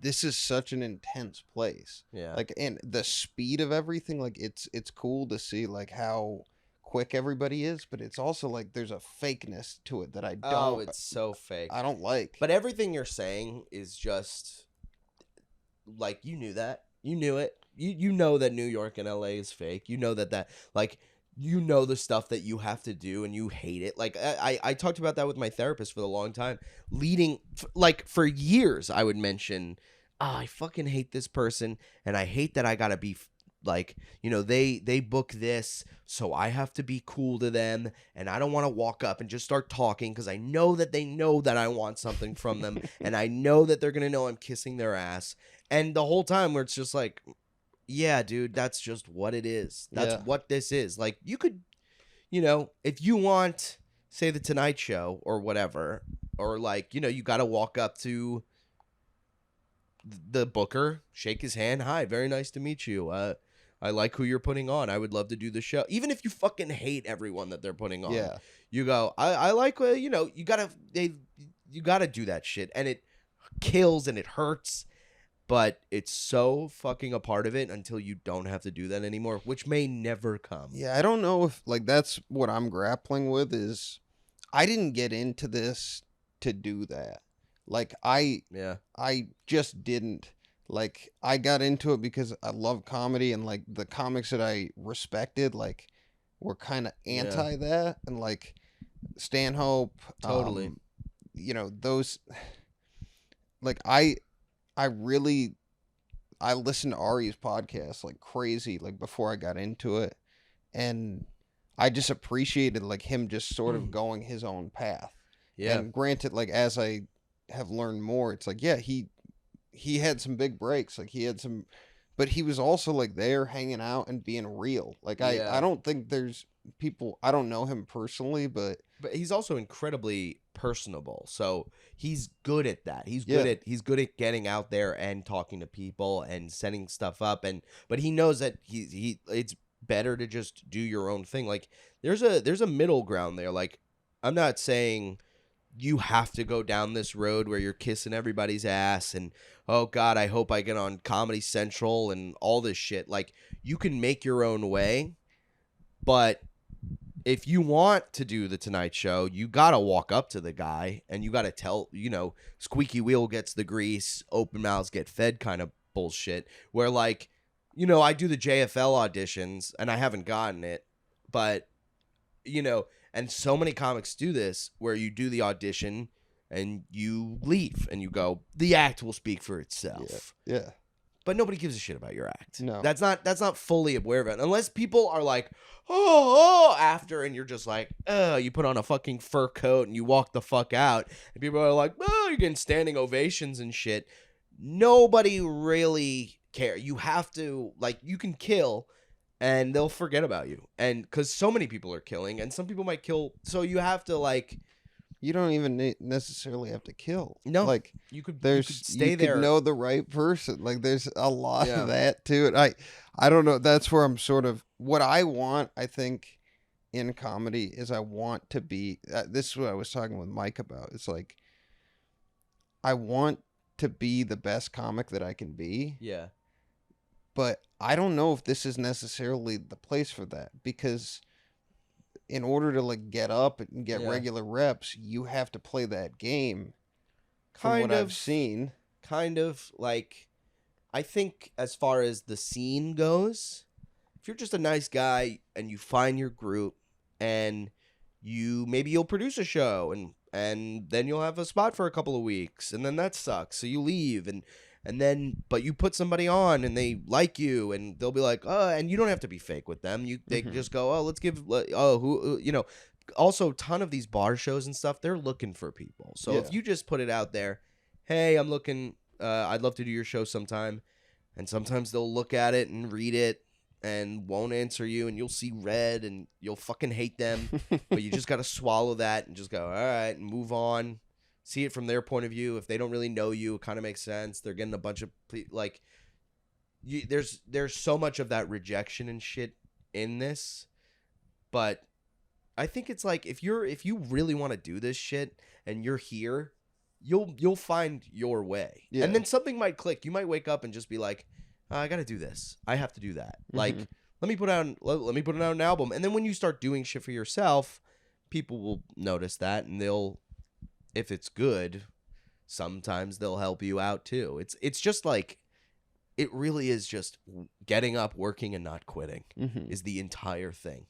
this is such an intense place. Yeah. Like, and the speed of everything, like it's cool to see like how quick everybody is, but it's also like there's a fakeness to it that it's so fake. I don't like. But everything you're saying is just like, you knew that. You knew it. You know that New York and LA is fake. You know that like, you know the stuff that you have to do and you hate it. Like, I talked about that with my therapist for a long time. Like, for years, I would mention, I fucking hate this person, and I hate that I gotta be, like, you know, they book this, so I have to be cool to them, and I don't want to walk up and just start talking because I know that they know that I want something from them, and I know that they're gonna know I'm kissing their ass. And the whole time where it's just like, yeah, dude, that's just what it is. That's what this is. Like, you could, you know, if you want, say, the Tonight Show or whatever, or like, you know, you got to walk up to the booker, shake his hand. Hi, very nice to meet you. I like who you're putting on. I would love to do the show. Even if you fucking hate everyone that they're putting on. Yeah. You go, I like, you know, you got to do that shit. And it kills and it hurts. But it's so fucking a part of it until you don't have to do that anymore, which may never come. Yeah, I don't know if, like, that's what I'm grappling with is I didn't get into this to do that. Like, I just didn't. Like, I got into it because I love comedy, and, like, the comics that I respected, like, were kind of anti that. And, like, Stanhope. Totally. You know, those, like, I listened to Ari's podcast like crazy, like before I got into it, and I just appreciated like him just sort of going his own path. Yeah. And granted, like as I have learned more, it's like, yeah, he had some big breaks, like he had some, but he was also like there hanging out and being real. Like I don't think there's people, I don't know him personally, but he's also incredibly personable. So he's good at that. He's good at getting out there and talking to people and setting stuff up. But he knows that it's better to just do your own thing. Like there's a middle ground there. Like, I'm not saying you have to go down this road where you're kissing everybody's ass and, oh God, I hope I get on Comedy Central and all this shit. Like, you can make your own way, but if you want to do the Tonight Show, you got to walk up to the guy and you got to tell, you know, squeaky wheel gets the grease, open mouths get fed kind of bullshit. Where, like, you know, I do the JFL auditions and I haven't gotten it, but, you know, and so many comics do this where you do the audition and you leave and you go, the act will speak for itself. Yeah. But nobody gives a shit about your act. No. That's not fully aware of it. Unless people are like, oh, after, and you're just like, oh, you put on a fucking fur coat and you walk the fuck out. And people are like, oh, you're getting standing ovations and shit. Nobody really care. You have to, like, you can kill and they'll forget about you. And because so many people are killing and some people might kill. So you have to, like, you don't even necessarily have to kill. No, like you could stay there. Could know the right person. Like there's a lot of that to it. I don't know. That's where I'm sort of what I want. I think in comedy is I want to be. This is what I was talking with Mike about. It's like I want to be the best comic that I can be. Yeah. But I don't know if this is necessarily the place for that because in order to like get up and get regular reps, you have to play that game. From what I've seen, kind of like, I think as far as the scene goes, if you're just a nice guy and you find your group and you'll produce a show and then you'll have a spot for a couple of weeks and then that sucks, so you leave and then but you put somebody on and they like you and they'll be like, oh, and you don't have to be fake with them. They can just go, oh, let's give, who, you know. Also, a ton of these bar shows and stuff, they're looking for people. So if you just put it out there, hey, I'm looking, I'd love to do your show sometime, and sometimes they'll look at it and read it and won't answer you, and you'll see red and you'll fucking hate them, but you just got to swallow that and just go, all right, and move on. See it from their point of view. If they don't really know you, it kind of makes sense. They're getting a bunch of, like, there's so much of that rejection and shit in this. But I think it's like, if you really want to do this shit and you're here, you'll find your way. Yeah. And then something might click. You might wake up and just be like, I got to do this. I have to do that. Like, let me put out an album. And then when you start doing shit for yourself, people will notice that, and if it's good, sometimes they'll help you out too. It's just like, it really is just getting up, working, and not quitting is the entire thing.